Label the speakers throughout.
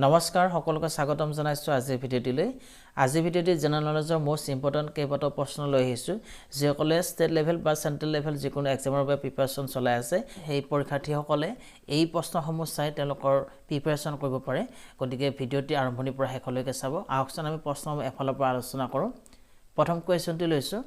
Speaker 1: নমস্কাৰ সকলোকে স্বাগতম জনাইছো আজিৰ ভিডিঅ'টিলৈ আজিৰ ভিডিঅ'টি জেনাৰেল নলেজৰ মোষ্ট ইম্পৰ্টেন্ট কেইবাটাও প্ৰশ্ন লৈ আহিছো যিসকলে ষ্টেট লেভেল বা চেন্ট্ৰেল লেভেল যিকোনো এক্সামৰ বাবে প্ৰিপাৰেচন চলাই আছে সেই পৰীক্ষাৰ্থীসকলে এই প্ৰশ্নসমূহ চাই তেওঁলোকৰ প্ৰিপাৰেচন কৰিব পাৰে গতিকে ভিডিঅ'টি আৰম্ভণিৰ পৰা শেষলৈকে চাব আহকচোন আমি প্ৰশ্নসমূহ এফালৰ পৰা আলোচনা কৰো প্ৰথম কোৱেশ্যনটি লৈছো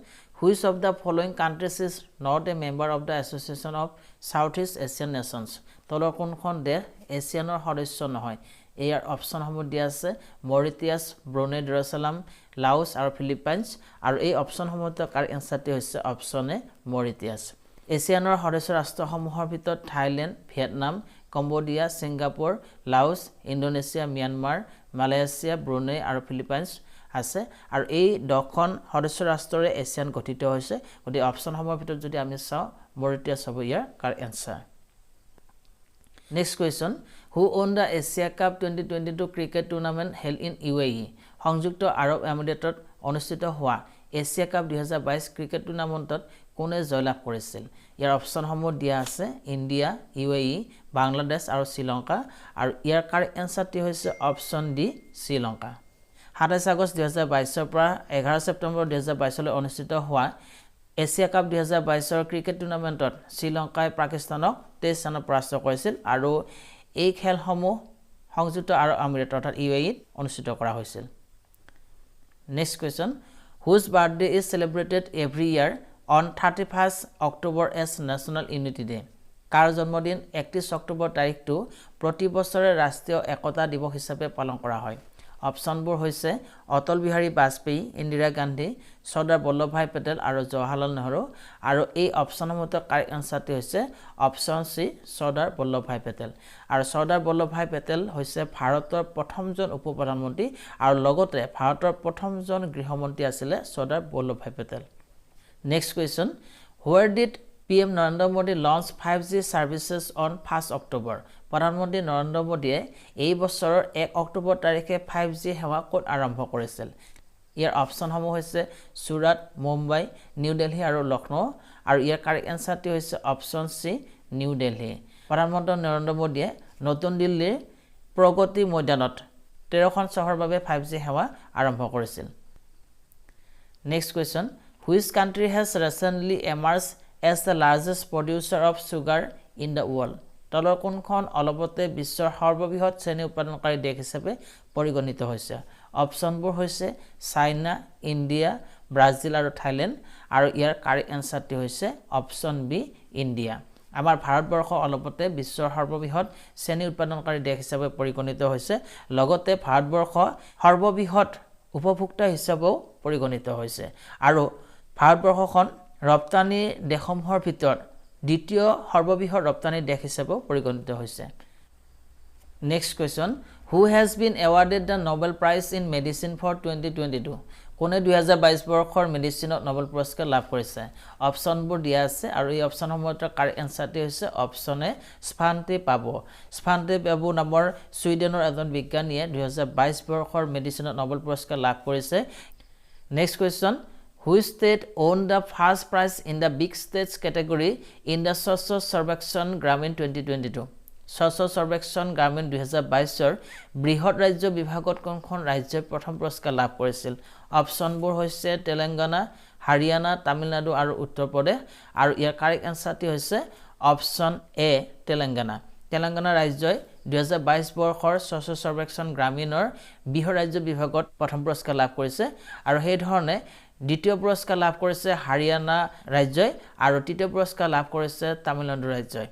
Speaker 1: Which of the following countries is not a member of the Association of Southeast Asian Nations? তলৰ কোনখন দেশ এছিয়ানৰ সদস্য নহয় ইয়াৰ অপচনসমূহ দিয়া আছে মৰিটিয়াছ ব্ৰুনেই দাৰুছালাম লাওছ আৰু ফিলিপাইনছ আৰু এই অপচনসমূহৰ কাৰ এনসাৰটি হৈছে অপচন এ মৰিটিয়াছ এছিয়ানৰ সদস্য ৰাষ্ট্ৰসমূহৰ ভিতৰত Thailand Vietnam Cambodia Singapore Laos Indonesia Myanmar Malaysia Brunei আৰু ফিলিপাইনছ আছে আৰু এই 10খন সদস্য ৰাষ্ট্ৰৰে এছিয়ান গঠিত হৈছে গতি অপচনসমূহৰ ভিতৰত যদি আমি চাও মৰিটিয়াছ হ'ব ইয়াৰ কাৰ answer Next question Who won the Asia Cup 2022 cricket tournament held in UAE সংযুক্ত আৰব আমিৰাতত অনুষ্ঠিত হোৱা এছিয়া কাপ 2022 ক্ৰিকেট টুৰ্নামেণ্টত কোনে জয়লাভ কৰিছিল ইয়াৰ অপচনসমূহ দিয়া আছে ইণ্ডিয়া UAE বাংলাদেশ আৰু শ্ৰীলংকা আৰু ইয়াৰ কাৰ এনসাৰটি হৈছে অপচন ডি শ্ৰীলংকা 27 আগষ্ট 2022 ৰ পৰা 11 ছেপ্টেম্বৰ 2022 লৈ অনুষ্ঠিত হোৱা এছিয়া কাপ 2022 ৰ ক্ৰিকেট টুৰ্নামেণ্টত শ্ৰীলংকাই পাকিস্তানক 23 ৰানত পৰাস্ত কৰিছিল আৰু এই খেলসমূহ সংযুক্ত আৰব আমিৰাত অৰ্থাৎ UAE ত অনুষ্ঠিত কৰা হৈছিল next question Whose birthday is celebrated every year on 31st October as National Unity Day কাৰ জন্মদিন 31 অক্টোবৰ তাৰিখটো প্ৰতি বছৰে ৰাষ্ট্ৰীয় একতা দিৱস হিচাপে পালন কৰা হয় অপচনবোৰ হৈছে অটল বিহাৰী বাজপেয়ী ইন্দিৰা গান্ধী সৰ্দাৰ বল্লভভাই পেটেল আৰু জৱাহৰলাল নেহৰু আৰু এই অপচনসমূহৰ কাৰেক্ট আনসাৰটি হৈছে অপচন সি সৰ্দাৰ বল্লভভাই পেটেল আৰু সৰ্দাৰ বল্লভভাই পেটেল হৈছে ভাৰতৰ প্ৰথমজন উপ-প্ৰধানমন্ত্ৰী আৰু লগতে ভাৰতৰ প্ৰথমজন গৃহমন্ত্ৰী আছিল Sardar Vallabhbhai Patel next question Where did PM Narendra Modi launch 5G services on 1st October প্ৰধানমন্ত্ৰী নৰেন্দ্ৰ মোদীয়ে এই বছৰৰ 1 অক্টোবৰ তাৰিখে 5G সেৱা ক'ত আৰম্ভ কৰিছিল ইয়াৰ অপচনসমূহ হৈছে সুৰাট মুম্বাই নিউ দিল্লী আৰু লক্ষ্ণৌ আৰু ইয়াৰ কাৰেক্ট এনসাৰটি হৈছে অপচন সি নিউ দিল্লী প্ৰধানমন্ত্ৰী নৰেন্দ্ৰ মোদীয়ে নতুন দিল্লীৰ প্ৰগতি ময়দানত 13খন চহৰৰ বাবে 5G সেৱা আৰম্ভ কৰিছিল next question Which country has recently emerged as the largest producer of sugar in the world তলৰ কোনখন অলপতে বিশ্বৰ সৰ্ববৃহৎ চেনি উৎপাদনকাৰী দেশ হিচাপে পৰিগণিত হৈছে অপচনবোৰ হৈছে চাইনা ইণ্ডিয়া ব্ৰাজিল আৰু থাইলেণ্ড আৰু ইয়াৰ কাৰেক্ট এনসাৰটি হৈছে অপচন বি ইণ্ডিয়া আমাৰ ভাৰতবৰ্ষ অলপতে বিশ্বৰ সৰ্ববৃহৎ চেনি উৎপাদনকাৰী দেশ হিচাপে পৰিগণিত হৈছে লগতে ভাৰতবৰ্ষ সৰ্ববৃহৎ উপভোক্তা হিচাপেও পৰিগণিত হৈছে আৰু ভাৰতবৰ্ষখন ৰপ্তানি দেশসমূহৰ ভিতৰত দ্বিতীয় সৰ্ববৃহৎ ৰপ্তানি দেশ হিচাপে পৰিগণিত হৈছে next question Who has been awarded the Nobel Prize in Medicine for 2022 কোনে 2022 বৰ্ষৰ মেডিচিনত নোবেল পুৰস্কাৰ লাভ কৰিছে অপচনবোৰ দিয়া আছে আৰু এই অপচনসমূহৰ কাৰেক্ট এনসাৰটি হৈছে অপচন এ স্ভান্তে পাবো নামৰ সুইডেনৰ এজন বিজ্ঞানীয়ে 2022 বৰ্ষৰ মেডিচিনত নোবেল পুৰস্কাৰ লাভ কৰিছে next question Which state won the first prize in the big states category in the Swachh Sarvekshan Gramin 2022? Swachh Sarvekshan Gramin 2022 বৃহৎ ৰাজ্য বিভাগত কোনখন ৰাজ্যই প্ৰথম পুৰস্কাৰ লাভ কৰিছিল অপচনবোৰ হৈছে তেলেংগানা হাৰিয়ানা তামিলনাডু আৰু উত্তৰ প্ৰদেশ আৰু ইয়াৰ কাৰেক্ট এনসাৰটি হৈছে অপচন এ তেলেংগানা ৰাজ্যই 2022 বৰ্ষৰ স্বচ্ছ সৰ্বেক্ষণ গ্ৰামীণৰ বৃহৎ ৰাজ্য বিভাগত প্ৰথম পুৰস্কাৰ লাভ কৰিছে আৰু সেই ধৰণে দ্বিতীয় পুৰস্কাৰ লাভ কৰিছে হাৰিয়ানা ৰাজ্যই আৰু তৃতীয় পুৰস্কাৰ লাভ কৰিছে তামিলনাডু ৰাজ্যই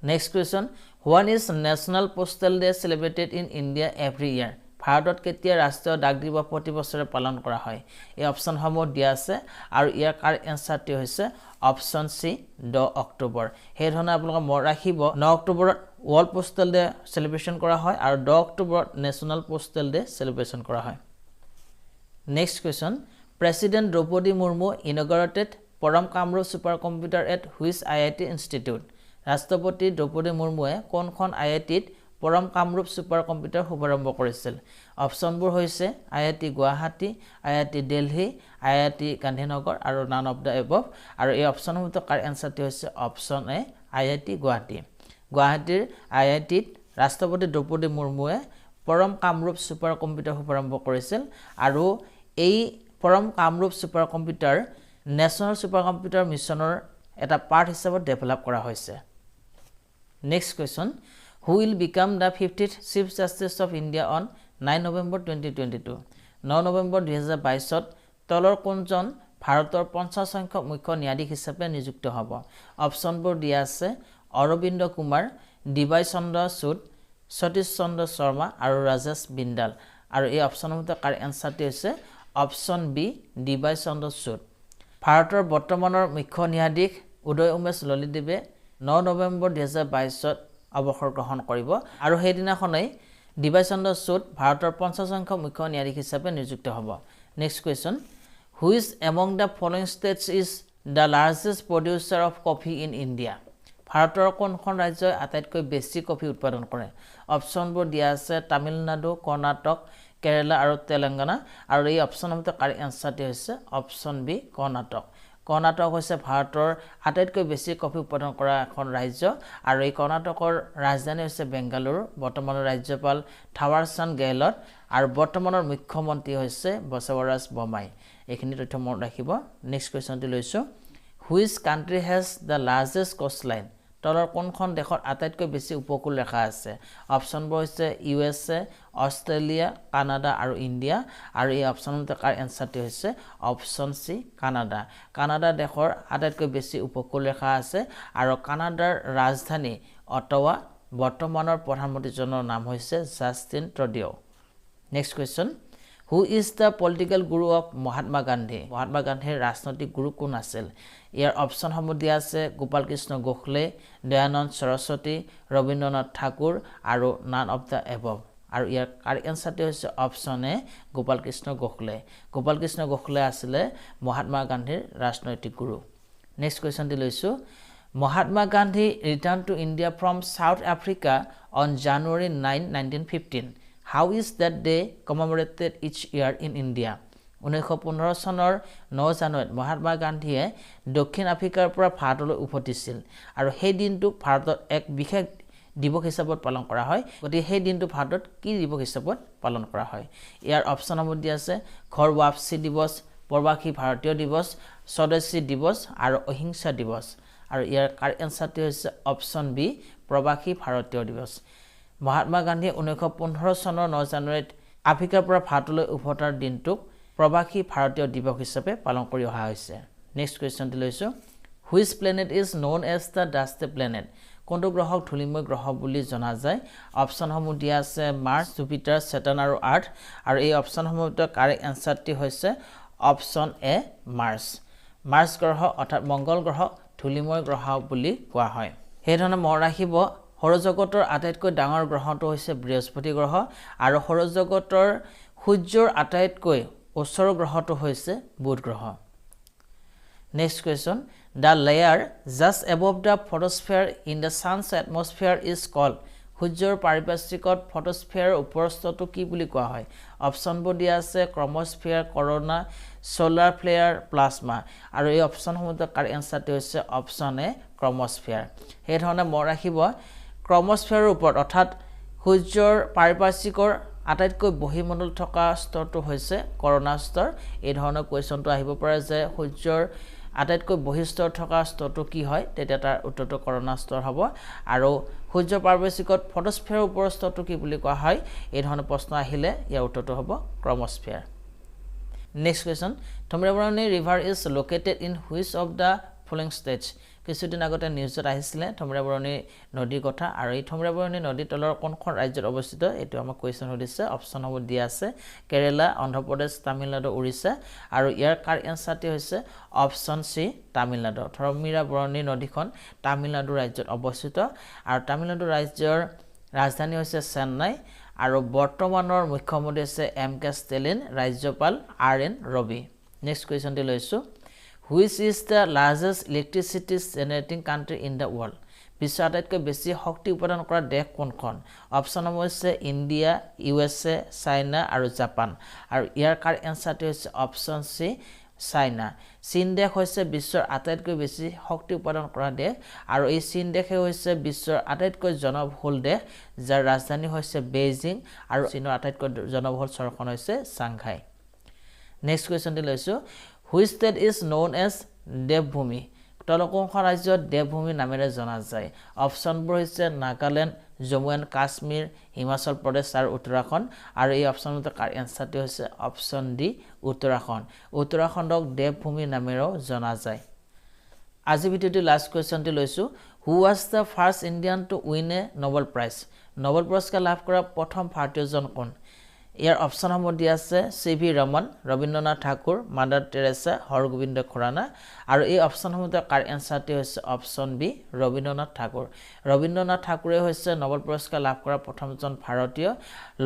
Speaker 1: next question When is National Postal Day celebrated in India every year ভাৰতত কেতিয়া ৰাষ্ট্ৰীয় ডাক দিৱস প্ৰতি বছৰে পালন কৰা হয় এই অপচনসমূহ দিয়া আছে আৰু ইয়াৰ কাৰেক্ট এনসাৰটি হৈছে অপচন সি 10 অক্টোবৰ সেই ধৰণে আপোনালোকে মনত ৰাখিব 9 অক্টোবৰত ৱৰ্ল্ড পোষ্টেল ডে সেলিব্ৰেচন কৰা হয় আৰু 10 অক্টোবৰত নেশ্যনেল পোষ্টেল ডে সেলিব্ৰেচন কৰা হয় Next question President Draupadi Murmu inaugurated Param Kamrup supercomputer at which IIT institute ৰাষ্ট্ৰপতি দ্ৰৌপদী মুৰ্মুৱে কোনখন IIT ত পৰম কামৰূপ supercomputer শুভাৰম্ভ কৰিছিল অপচনবোৰ হৈছে IIT Guwahati IIT Delhi IIT Gandhinagar আৰু none of the above আৰু এই অপচনসমূহৰ কাৰেক্ট আনসাৰটি হৈছে অপচন এ IIT গুৱাহাটী গুৱাহাটীৰ IIT ৰাষ্ট্ৰপতি দ্ৰৌপদী মুৰ্মুৱে পৰম কামৰূপ ছুপাৰ কম্পিউটাৰ শুভাৰম্ভ কৰিছিল আৰু এই পৰম Kamrup super computer national super computer মিছনৰ এটা পাৰ্ট হিচাপত ডেভেলপ কৰা হৈছে next question who will became the 50th chief justice of India on 9 November 2022 9 November 2022 ত তলৰ কোনজন ভাৰতৰ 50 সংখ্যক মুখ্য ন্যায়াধীশ হিচাপে নিযুক্ত হ'ব অপচনবোৰ দিয়া আছে অৰবিন্দ কুমাৰ ডিবাই চন্দ্ৰ চুড সতীশ চন্দ্ৰ শৰ্মা আৰু ৰাজেশ বিন্দাল আৰু এই অপচনসমূহৰ কাৰেক্ট এনসাৰটি হৈছে অপচন বি ডিবাই চন্দ্ৰ চুড ভাৰতৰ বৰ্তমানৰ মুখ্য ন্যায়াধীশ উদয় উমেশ ললিতদেৱে 9 নৱেম্বৰ 2022 ত অৱসৰ গ্ৰহণ কৰিব আৰু সেই দিনাখনেই ডিবাই চন্দ্ৰ চুড ভাৰতৰ 50 সংখ্যক মুখ্য ন্যায়াধীশ হিচাপে নিযুক্ত হ'ব next question which among the following states is the largest producer of coffee in India ভাৰতৰ কোনখন ৰাজ্যই আটাইতকৈ বেছি কফি উৎপাদন কৰে অপচনবোৰ দিয়া আছে তামিলনাডু কৰ্ণাটক কেৰালা আৰু তেলেংগানা আৰু এই অপচনসমূহৰ কাৰেক্ট এনসাৰটি হৈছে অপচন বি কৰ্ণাটক কৰ্ণাটক হৈছে ভাৰতৰ আটাইতকৈ বেছি কফি উৎপাদন কৰা এখন ৰাজ্য আৰু এই কৰ্ণাটকৰ ৰাজধানী হৈছে বেংগালুৰু বৰ্তমানৰ ৰাজ্যপাল থাৱাৰচান্দ গেহলট আৰু বৰ্তমানৰ মুখ্যমন্ত্ৰী হৈছে বসৱৰাজ বমাই এইখিনি তথ্য মনত ৰাখিব নেক্সট কোৱেশ্চনটি লৈছো which country has the largest coastline তলৰ কোনখন দেশৰ আটাইতকৈ বেছি উপকূল ৰেখা আছে অপচনবোৰ হৈছে USA অষ্ট্ৰেলিয়া কানাডা আৰু ইণ্ডিয়া আৰু এই অপচনসমূহৰ কাৰেক্ট এনসাৰটি হৈছে অপচন সি কানাডা কানাডা দেশৰ আটাইতকৈ বেছি উপকূল ৰেখা আছে আৰু কানাডাৰ ৰাজধানী অটৱা বৰ্তমানৰ প্ৰধানমন্ত্ৰীজনৰ নাম হৈছে Justin Trudeau next question who is the political guru of Mahatma গান্ধীৰ ৰাজনৈতিক গুৰু কোন আছিল ইয়াৰ অপচনসমূহ দিয়া আছে গোপাল কৃষ্ণ গোখলে দয়ানন্দ সৰস্বতী ৰবীন্দ্ৰনাথ ঠাকুৰ আৰু নান অফ দ্য এবভ আৰু ইয়াৰ কাৰেক্ট এনসাৰটি হৈছে অপচন এ গোপাল কৃষ্ণ গোখলে আছিলে মহাত্মা গান্ধীৰ ৰাজনৈতিক গুৰু নেক্সট কোৱেশ্চনটি লৈছো Mahatma Gandhi return to India from south Africa on January 9 1915 How is that day commemorated each year in India? 1915 চনৰ 9 জানুৱাৰীত মহাত্মা গান্ধীয়ে দক্ষিণ আফ্ৰিকাৰ পৰা ভাৰতলৈ উভতিছিল আৰু সেই দিনটোক ভাৰতত এক বিশেষ দিৱস হিচাপত পালন কৰা হয় গতিকে সেই দিনটো ভাৰতত কি দিৱস হিচাপত পালন কৰা হয় ইয়াৰ অপচনসমূহ দিয়া আছে ঘৰ ৱাপচি দিৱস প্ৰবাসী ভাৰতীয় দিৱস স্বদেশী দিৱস আৰু অহিংসা দিৱস আৰু ইয়াৰ কাৰেক্ট এনসাৰটি হৈছে অপচন বি প্ৰবাসী ভাৰতীয় দিৱস মহাত্মা গান্ধীয়ে 1915 চনৰ 9 জানুৱাৰীত আফ্ৰিকাৰ পৰা ভাৰতলৈ উভতাৰ দিনটোক প্ৰবাসী ভাৰতীয় দিৱস হিচাপে পালন কৰি অহা হৈছে নেক্সট কোৱেশ্চনটি লৈছো which planet is known as the dusty planet কোনটো গ্ৰহক ধূলিময় গ্ৰহ বুলি জনা যায় অপচনসমূহ দিয়া আছে মাৰ্চ জুপিটাৰ সেটাৰ্ণ আৰু আৰ্থ আৰু এই অপচনসমূহৰ কাৰেক্ট এনসাৰটি হৈছে অপচন এ মাৰ্চ গ্ৰহ অৰ্থাৎ মংগল গ্ৰহ ধূলিময় গ্ৰহ বুলি কোৱা হয় সেই ধৰণে মনত ৰাখিব সৌৰজগতৰ আটাইতকৈ ডাঙৰ গ্ৰহটো হৈছে বৃহস্পতি গ্ৰহ আৰু সৌৰজগতৰ সূৰ্যৰ আটাইতকৈ ওচৰৰ গ্ৰহটো হৈছে বুধ গ্ৰহ next question the layer just above the photosphere in the sun's atmosphere is called সূৰ্যৰ পাৰিপাৰ্শ্বিকত ফটোস্ফিয়াৰৰ ওপৰস্তৰটো কি বুলি কোৱা হয় অপচনবোৰ দিয়া আছে ক্ৰমস্ফিয়াৰ কৰ'না সোলাৰ ফ্লেয়াৰ প্লাজমা আৰু এই অপচনসমূহৰ কাৰেক্ট এনসাৰটি হৈছে অপচন এ ক্ৰমস্ফিয়াৰ সেই ধৰণে মনত ৰাখিব ক্ৰমস্ফিয়াৰৰ ওপৰত অৰ্থাৎ সূৰ্যৰ পাৰিপাৰ্শ্বিকৰ আটাইতকৈ বহিমণ্ডল থকা স্তৰটো হৈছে কৰ'না স্তৰ এই ধৰণৰ কোৱেশ্চনটো আহিব পাৰে যে সূৰ্যৰ আটাইতকৈ বহিস্তৰ থকা স্তৰটো কি হয় তেতিয়া তাৰ উত্তৰটো কৰ'না স্তৰ হ'ব আৰু সূৰ্যৰ পাৰিপাৰ্শ্বিকত ফটোস্ফিয়াৰৰ ওপৰৰ স্তৰটো কি বুলি কোৱা হয় এই ধৰণৰ প্ৰশ্ন আহিলে ইয়াৰ উত্তৰটো হ'ব chromosphere next question Tamraparni river is located in which of the following states কিছুদিন আগতে নিউজত আহিছিলে থমৰাবৰণী নদীৰ কথা আৰু এই থমৰাবৰণী নদীৰ তলৰ কোনখন ৰাজ্যত অৱস্থিত এইটো আমাক কুৱেশ্যন সুধিছে অপচনসমূহ দিয়া আছে কেৰেলা অন্ধ্ৰপ্ৰদেশ তামিলনাডু উৰিষ্যা আৰু ইয়াৰ কাৰেক্ট এনসাৰটি হৈছে অপচন সি তামিলনাডু থমৰাবৰণী নদীখন তামিলনাডু ৰাজ্যত অৱস্থিত আৰু তামিলনাডু ৰাজ্যৰ ৰাজধানী হৈছে চেন্নাই আৰু বৰ্তমানৰ মুখ্যমন্ত্ৰী হৈছে MK ষ্টেলিন ৰাজ্যপাল RN ৰবি নেক্সট কুৱেশ্যনটি লৈছো Which is the largest electricity generating country in the world? বিশ্বৰ আটাইতকৈ বেছি শক্তি উৎপাদন কৰা দেশ কোনখন অপচনসমূহ হৈছে ইণ্ডিয়া USA চাইনা আৰু জাপান আৰু ইয়াৰ কাৰেক্ট এনসাৰটি হৈছে অপচন সি চাইনা চীন দেশ হৈছে বিশ্বৰ আটাইতকৈ বেছি শক্তি উৎপাদন কৰা দেশ আৰু এই চীন দেশে হৈছে বিশ্বৰ আটাইতকৈ জনবহুল দেশ যাৰ ৰাজধানী হৈছে বেইজিং আৰু চীনৰ আটাইতকৈ জনবহুল চহৰখন হৈছে চাংঘাই নেক্সট কোৱেশ্চনটি লৈছো which state is known as Devbhumi কোনখন ৰাজ্য দেৱভূমি নামেৰে জনা যায় অপচনবোৰ হৈছে নাগালেণ্ড জম্মু এণ্ড কাশ্মীৰ হিমাচল প্ৰদেশ আৰু উত্তৰাখণ্ড আৰু এই অপচনটোৰ এনসাৰটো হৈছে অপচন ডি উত্তৰাখণ্ডক দেৱভূমি নামেৰেও জনা যায় আজি ভিডিওটি লাষ্ট কোৱেশ্চনটি লৈছো who was the first Indian to win a Nobel prize Nobel পুৰস্কাৰ লাভ কৰা প্ৰথম ভাৰতীয়জন কোন ইয়াৰ অপচনসমূহ দিয়া আছে সিভি ৰমন ৰবীন্দ্ৰনাথ ঠাকুৰ মাদাৰ টেৰেছা হৰগোবিন্দ খুৰানা আৰু এই অপচনসমূহৰ এনসাৰটি হৈছে অপচন বি ৰবীন্দ্ৰনাথ ঠাকুৰে হৈছে নোবেল পুৰস্কাৰ লাভ কৰা প্ৰথমজন ভাৰতীয়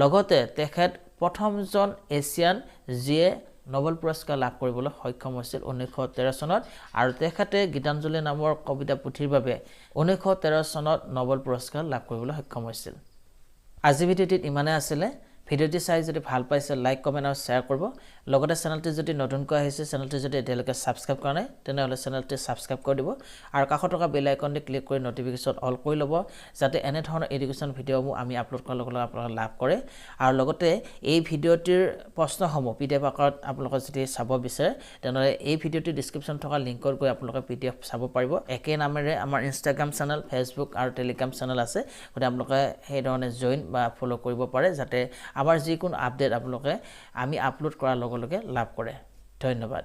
Speaker 1: লগতে তেখেত প্ৰথমজন এছিয়ান যিয়ে নোবেল পুৰস্কাৰ লাভ কৰিবলৈ সক্ষম হৈছিল 1913 চনত আৰু তেখেতে গীতাঞ্জলি নামৰ কবিতা পুথিৰ বাবে 1913 চনত নোবেল পুৰস্কাৰ লাভ কৰিবলৈ সক্ষম হৈছিল আজি ভিডিওটিত ইমানে আছিল ভিডিওটি চাই যদি ভাল পাইছে লাইক কমেন্ট আৰু শেয়াৰ কৰিব লগতে চেনেলটি যদি নতুনকৈ আহিছে চেনেলটি যদি এতিয়ালৈকে সাবস্ক্ৰাইব কৰা নাই তেনেহলে চেনেলটি সাবস্ক্ৰাইব কৰি দিব আৰু কাষত থকা বেল আইকনটি ক্লিক কৰি নটিফিকেশন অল কৰি ল'ব যাতে এনে ধৰণৰ এডুকেশ্যন ভিডিঅ'সমূহ আমি আপলোড কৰাৰ লগে লগে আপোনালোকে লাভ কৰে আৰু লগতে এই ভিডিওটিৰ প্ৰশ্নসমূহ পিডিএফ আকাৰত আপোনালোকে যদি চাব বিচাৰে তেনেহলে এই ভিডিওটিৰ ডেসক্ৰিপচন থকা লিংকত গৈ আপোনালোকে পিডিএফ চাব পাৰিব একে নামেৰে আমাৰ ইনষ্টাগ্ৰাম চেনেল ফেচবুক আৰু টেলিগ্ৰাম চেনেল আছে গতিকে আপোনালোকে সেই ধৰণে জয়েন বা ফলো কৰিব পাৰে যাতে আমাৰ যিকোনো আপডেট আপোনালোকে আমি আপলোড কৰাৰ লগে লগে লাভ কৰে ধন্যবাদ